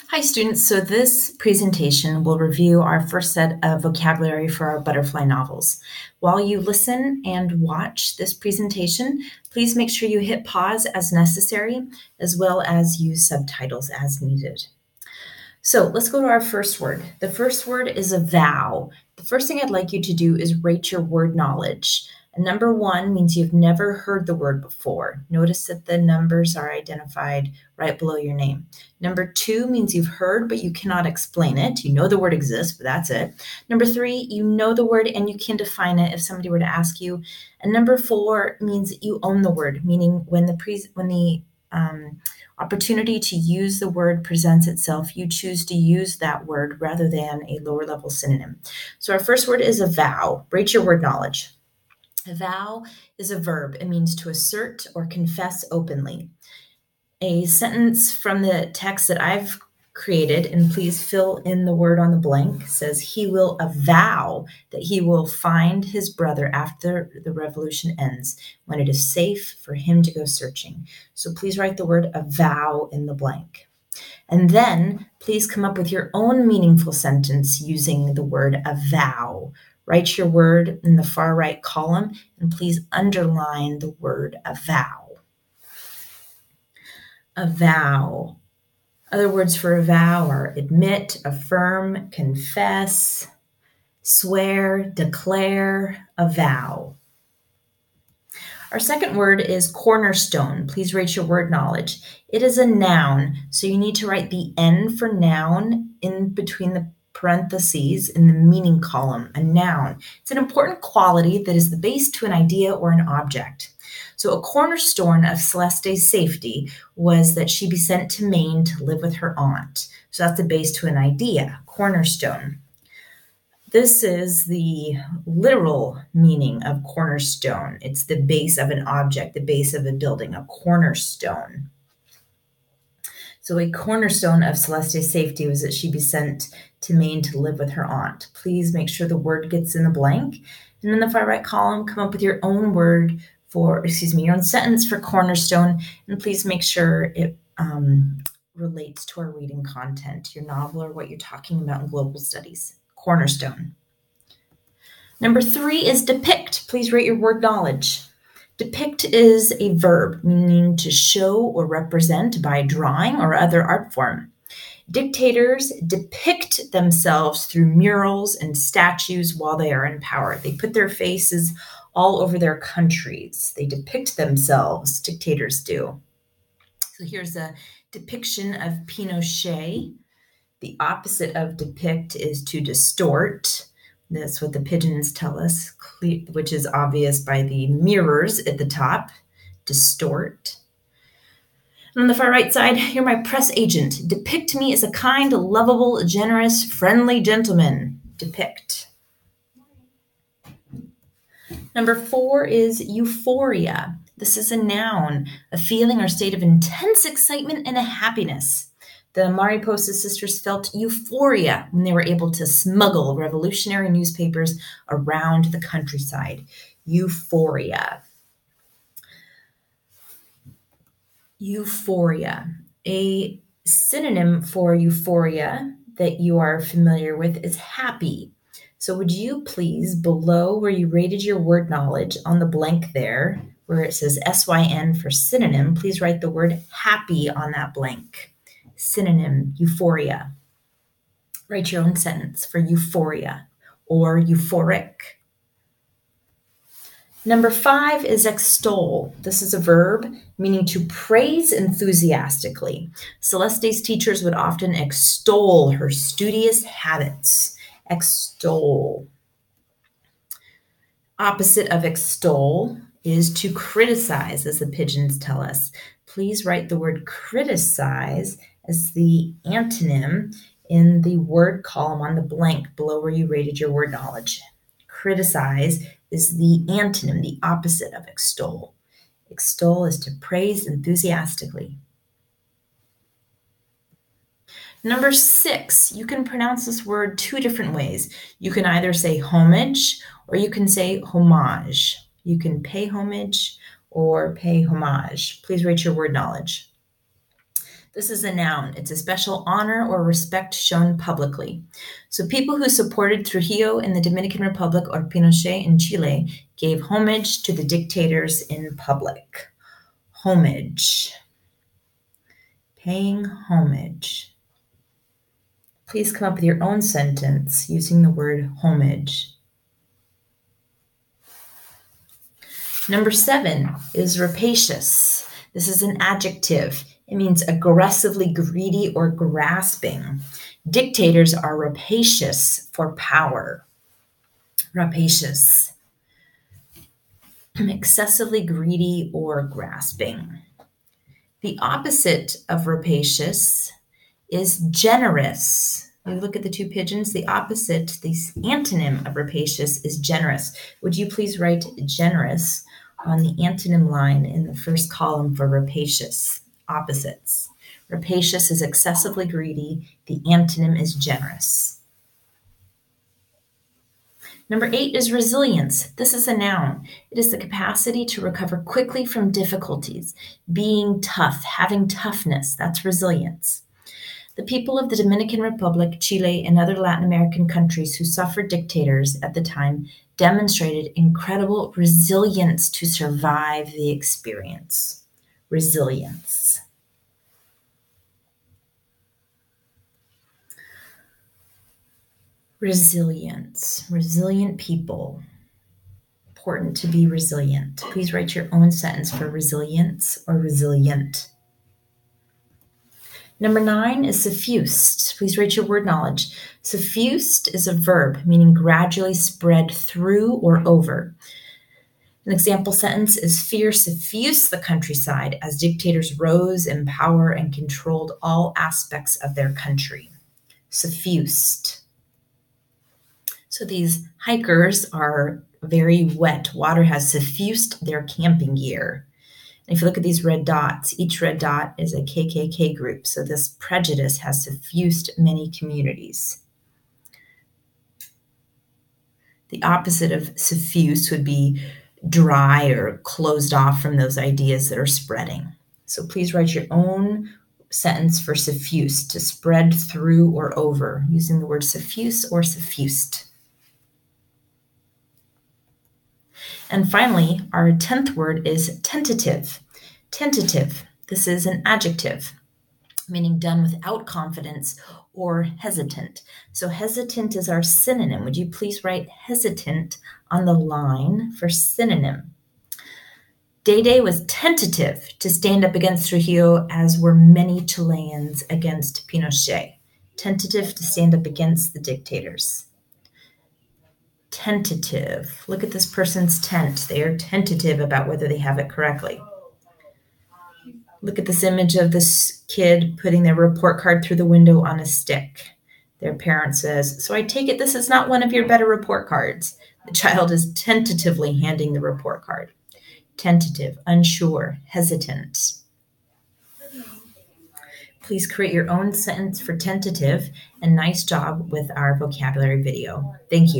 Hi students, so this presentation will review our first set of vocabulary for our butterfly novels. While you listen and watch this presentation, please make sure you hit pause as necessary, as well as use subtitles as needed. So let's go to our first word. The first word is avow. The first thing I'd like you to do is rate your word knowledge. Number 1 means you've never heard the word before. Notice that the numbers are identified right below your name. Number 2 means you've heard, but you cannot explain it. You know the word exists, but that's it. Number 3, you know the word and you can define it if somebody were to ask you. And number 4 means that you own the word, meaning when the opportunity to use the word presents itself, you choose to use that word rather than a lower level synonym. So our first word is avow. Rate your word knowledge. Avow is a verb. It means to assert or confess openly. A sentence from the text that I've created, and please fill in the word on the blank, says he will avow that he will find his brother after the revolution ends, when it is safe for him to go searching. So please write the word avow in the blank. And then please come up with your own meaningful sentence using the word avow. Write your word in the far right column, and please underline the word avow. Avow. Other words for avow are admit, affirm, confess, swear, declare, avow. Our second word is cornerstone. Please rate your word knowledge. It is a noun, so you need to write the N for noun in between the parentheses in the meaning column, a noun. It's an important quality that is the base to an idea or an object. So a cornerstone of Celeste's safety was that she be sent to Maine to live with her aunt. So that's the base to an idea, cornerstone. This is the literal meaning of cornerstone. It's the base of an object, the base of a building, a cornerstone. So a cornerstone of Celeste's safety was that she be sent to Maine to live with her aunt. Please make sure the word gets in the blank. And in the far right column, come up with your own word your own sentence for cornerstone. And please make sure it relates to our reading content, your novel, or what you're talking about in global studies. Cornerstone. Number 3 is depict. Please rate your word knowledge. Depict is a verb meaning to show or represent by drawing or other art form. Dictators depict themselves through murals and statues while they are in power. They put their faces all over their countries. They depict themselves, dictators do. So here's a depiction of Pinochet. The opposite of depict is to distort. That's what the pigeons tell us, which is obvious by the mirrors at the top. Distort. And on the far right side, you're my press agent. Depict me as a kind, lovable, generous, friendly gentleman. Depict. Number 4 is euphoria. This is a noun, a feeling or state of intense excitement and a happiness. The Mariposa sisters felt euphoria when they were able to smuggle revolutionary newspapers around the countryside. Euphoria. Euphoria. A synonym for euphoria that you are familiar with is happy. So would you please, below where you rated your word knowledge on the blank there, where it says SYN for synonym, please write the word happy on that blank. Synonym, euphoria. Write your own sentence for euphoria or euphoric. Number 5 is extol. This is a verb meaning to praise enthusiastically. Celeste's teachers would often extol her studious habits. Extol. Opposite of extol is to criticize, as the pigeons tell us. Please write the word criticize as the antonym in the word column on the blank below where you rated your word knowledge. Criticize is the antonym, the opposite of extol. Extol is to praise enthusiastically. Number 6, you can pronounce this word 2 different ways. You can either say homage or you can say homage. You can pay homage or pay homage. Please rate your word knowledge. This is a noun. It's a special honor or respect shown publicly. So people who supported Trujillo in the Dominican Republic or Pinochet in Chile gave homage to the dictators in public. Homage. Paying homage. Please come up with your own sentence using the word homage. Number 7 is rapacious. This is an adjective. It means aggressively greedy or grasping. Dictators are rapacious for power. Rapacious. Excessively greedy or grasping. The opposite of rapacious is generous. You look at the two pigeons, the opposite, the antonym of rapacious is generous. Would you please write generous on the antonym line in the first column for rapacious? Opposites. Rapacious is excessively greedy. The antonym is generous. Number 8 is resilience. This is a noun. It is the capacity to recover quickly from difficulties, being tough, having toughness. That's resilience. The people of the Dominican Republic, Chile, and other Latin American countries who suffered dictators at the time demonstrated incredible resilience to survive the experience. Resilience. Resilience. Resilient people. Important to be resilient. Please write your own sentence for resilience or resilient. Number 9 is suffused. Please write your word knowledge. Suffused is a verb meaning gradually spread through or over. An example sentence is fear suffused the countryside as dictators rose in power and controlled all aspects of their country. Suffused. So these hikers are very wet. Water has suffused their camping gear. And if you look at these red dots, each red dot is a KKK group. So this prejudice has suffused many communities. The opposite of suffused would be dry or closed off from those ideas that are spreading. So please write your own sentence for suffused, to spread through or over, using the word suffuse or suffused. And finally, our 10th word is tentative. Tentative. This is an adjective, meaning done without confidence or hesitant. So hesitant is our synonym. Would you please write hesitant on the line for synonym? Day was tentative to stand up against Trujillo, as were many Chileans against Pinochet. Tentative to stand up against the dictators. Tentative. Look at this person's tent. They are tentative about whether they have it correctly. Look at this image of this kid putting their report card through the window on a stick. Their parent says, "So I take it this is not one of your better report cards." The child is tentatively handing the report card. Tentative, unsure, hesitant. Please create your own sentence for tentative, and nice job with our vocabulary video. Thank you.